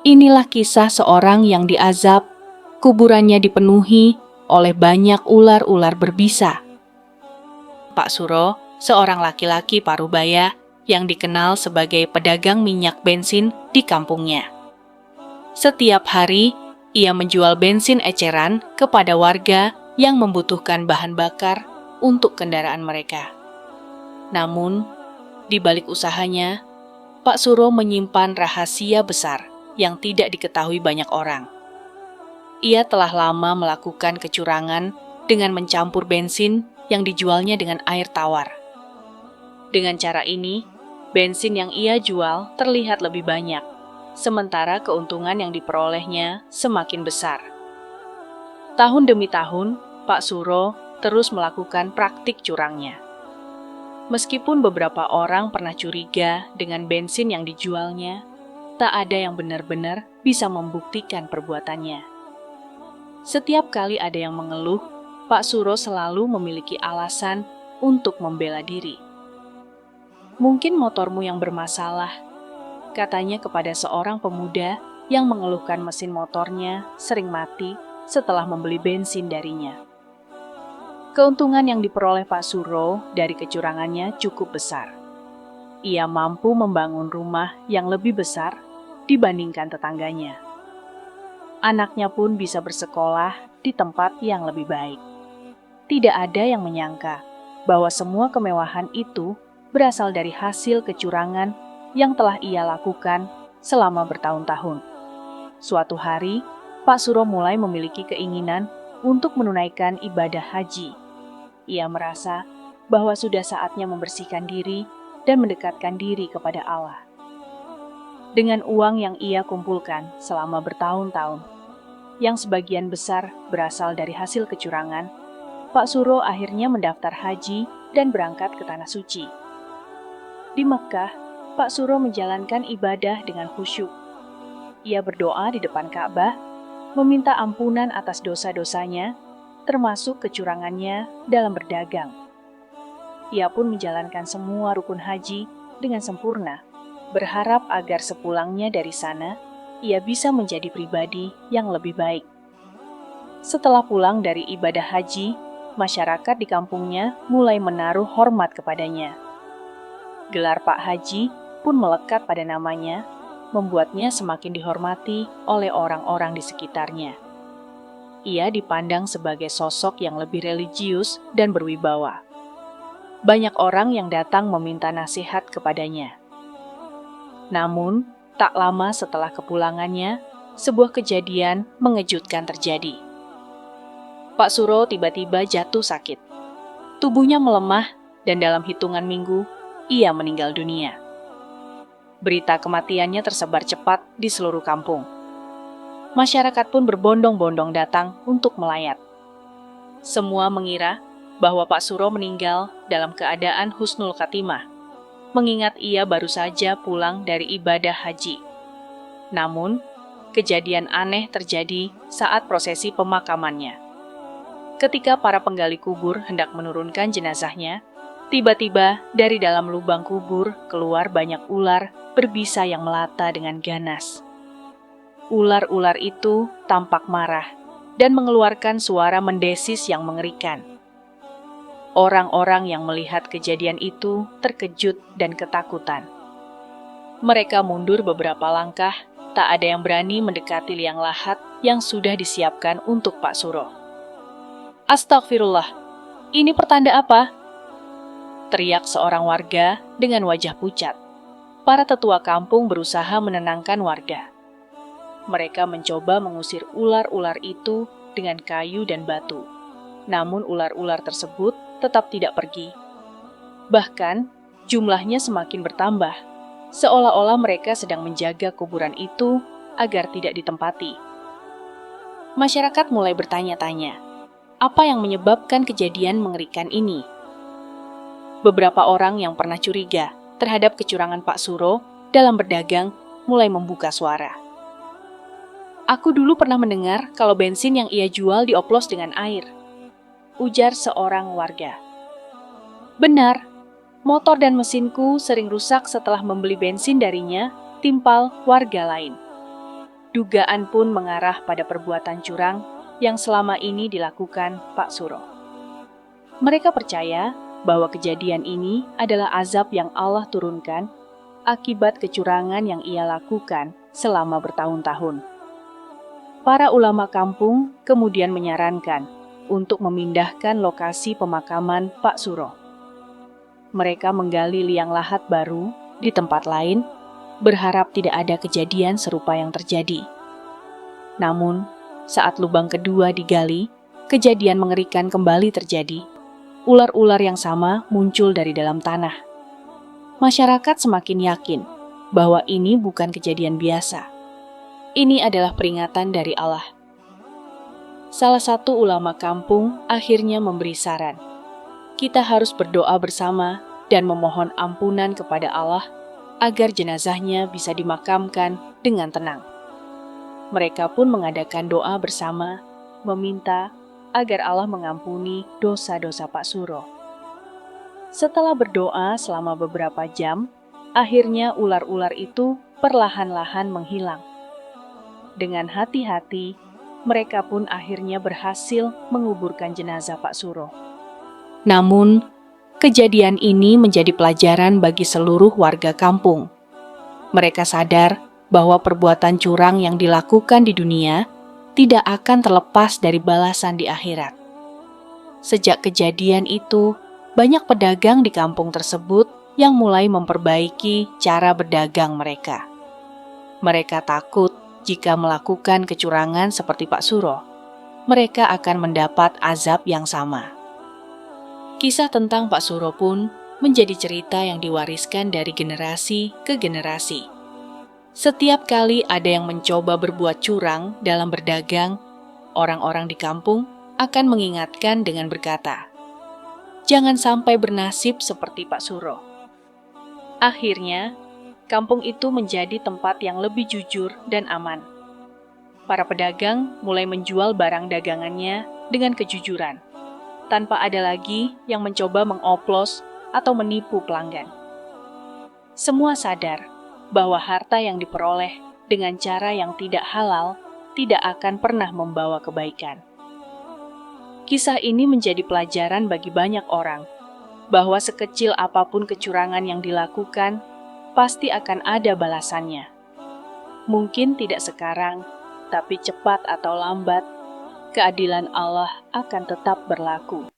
Inilah kisah seorang yang diazab, kuburannya dipenuhi oleh banyak ular-ular berbisa. Pak Suro, seorang laki-laki parubaya yang dikenal sebagai pedagang minyak bensin di kampungnya. Setiap hari, ia menjual bensin eceran kepada warga yang membutuhkan bahan bakar untuk kendaraan mereka. Namun, di balik usahanya, Pak Suro menyimpan rahasia besar yang tidak diketahui banyak orang. Ia telah lama melakukan kecurangan dengan mencampur bensin yang dijualnya dengan air tawar. Dengan cara ini, bensin yang ia jual terlihat lebih banyak, sementara keuntungan yang diperolehnya semakin besar. Tahun demi tahun, Pak Suro terus melakukan praktik curangnya. Meskipun beberapa orang pernah curiga dengan bensin yang dijualnya, tak ada yang benar-benar bisa membuktikan perbuatannya. Setiap kali ada yang mengeluh, Pak Suro selalu memiliki alasan untuk membela diri. "Mungkin motormu yang bermasalah," katanya kepada seorang pemuda yang mengeluhkan mesin motornya sering mati setelah membeli bensin darinya. Keuntungan yang diperoleh Pak Suro dari kecurangannya cukup besar. Ia mampu membangun rumah yang lebih besar dibandingkan tetangganya. Anaknya pun bisa bersekolah di tempat yang lebih baik. Tidak ada yang menyangka bahwa semua kemewahan itu berasal dari hasil kecurangan yang telah ia lakukan selama bertahun-tahun. Suatu hari, Pak Suro mulai memiliki keinginan untuk menunaikan ibadah haji. Ia merasa bahwa sudah saatnya membersihkan diri dan mendekatkan diri kepada Allah. Dengan uang yang ia kumpulkan selama bertahun-tahun, yang sebagian besar berasal dari hasil kecurangan, Pak Suro akhirnya mendaftar haji dan berangkat ke Tanah Suci. Di Mekkah, Pak Suro menjalankan ibadah dengan khusyuk. Ia berdoa di depan Ka'bah, meminta ampunan atas dosa-dosanya, termasuk kecurangannya dalam berdagang. Ia pun menjalankan semua rukun haji dengan sempurna, berharap agar sepulangnya dari sana, ia bisa menjadi pribadi yang lebih baik. Setelah pulang dari ibadah haji, masyarakat di kampungnya mulai menaruh hormat kepadanya. Gelar Pak Haji pun melekat pada namanya, membuatnya semakin dihormati oleh orang-orang di sekitarnya. Ia dipandang sebagai sosok yang lebih religius dan berwibawa. Banyak orang yang datang meminta nasihat kepadanya. Namun, tak lama setelah kepulangannya, sebuah kejadian mengejutkan terjadi. Pak Suro tiba-tiba jatuh sakit. Tubuhnya melemah dan dalam hitungan minggu, ia meninggal dunia. Berita kematiannya tersebar cepat di seluruh kampung. Masyarakat pun berbondong-bondong datang untuk melayat. Semua mengira bahwa Pak Suro meninggal dalam keadaan husnul khatimah, mengingat ia baru saja pulang dari ibadah haji. Namun, kejadian aneh terjadi saat prosesi pemakamannya. Ketika para penggali kubur hendak menurunkan jenazahnya, tiba-tiba dari dalam lubang kubur keluar banyak ular berbisa yang melata dengan ganas. Ular-ular itu tampak marah dan mengeluarkan suara mendesis yang mengerikan. Orang-orang yang melihat kejadian itu terkejut dan ketakutan. Mereka mundur beberapa langkah, tak ada yang berani mendekati liang lahat yang sudah disiapkan untuk Pak Suro. "Astagfirullah, ini pertanda apa?" teriak seorang warga dengan wajah pucat. Para tetua kampung berusaha menenangkan warga. Mereka mencoba mengusir ular-ular itu dengan kayu dan batu. Namun ular-ular tersebut tetap tidak pergi. Bahkan, jumlahnya semakin bertambah, seolah-olah mereka sedang menjaga kuburan itu agar tidak ditempati. Masyarakat mulai bertanya-tanya, apa yang menyebabkan kejadian mengerikan ini? Beberapa orang yang pernah curiga terhadap kecurangan Pak Suro dalam berdagang mulai membuka suara. "Aku dulu pernah mendengar kalau bensin yang ia jual dioplos dengan air," ujar seorang warga. "Benar, motor dan mesinku sering rusak setelah membeli bensin darinya, timpal warga lain." Dugaan pun mengarah pada perbuatan curang yang selama ini dilakukan Pak Suro. Mereka percaya bahwa kejadian ini adalah azab yang Allah turunkan akibat kecurangan yang ia lakukan selama bertahun-tahun. Para ulama kampung kemudian menyarankan untuk memindahkan lokasi pemakaman Pak Suro. Mereka menggali liang lahat baru di tempat lain, berharap tidak ada kejadian serupa yang terjadi. Namun, saat lubang kedua digali, kejadian mengerikan kembali terjadi. Ular-ular yang sama muncul dari dalam tanah. Masyarakat semakin yakin bahwa ini bukan kejadian biasa. Ini adalah peringatan dari Allah. Salah satu ulama kampung akhirnya memberi saran. Kita harus berdoa bersama dan memohon ampunan kepada Allah agar jenazahnya bisa dimakamkan dengan tenang. Mereka pun mengadakan doa bersama, meminta agar Allah mengampuni dosa-dosa Pak Suro. Setelah berdoa selama beberapa jam, akhirnya ular-ular itu perlahan-lahan menghilang. Dengan hati-hati, mereka pun akhirnya berhasil menguburkan jenazah Pak Suro. Namun, kejadian ini menjadi pelajaran bagi seluruh warga kampung. Mereka sadar bahwa perbuatan curang yang dilakukan di dunia tidak akan terlepas dari balasan di akhirat. Sejak kejadian itu, banyak pedagang di kampung tersebut yang mulai memperbaiki cara berdagang mereka. Mereka takut jika melakukan kecurangan seperti Pak Suro, mereka akan mendapat azab yang sama. Kisah tentang Pak Suro pun menjadi cerita yang diwariskan dari generasi ke generasi. Setiap kali ada yang mencoba berbuat curang dalam berdagang, orang-orang di kampung akan mengingatkan dengan berkata, "Jangan sampai bernasib seperti Pak Suro." Akhirnya, kampung itu menjadi tempat yang lebih jujur dan aman. Para pedagang mulai menjual barang dagangannya dengan kejujuran, tanpa ada lagi yang mencoba mengoplos atau menipu pelanggan. Semua sadar bahwa harta yang diperoleh dengan cara yang tidak halal tidak akan pernah membawa kebaikan. Kisah ini menjadi pelajaran bagi banyak orang, bahwa sekecil apapun kecurangan yang dilakukan, pasti akan ada balasannya. Mungkin tidak sekarang, tapi cepat atau lambat, keadilan Allah akan tetap berlaku.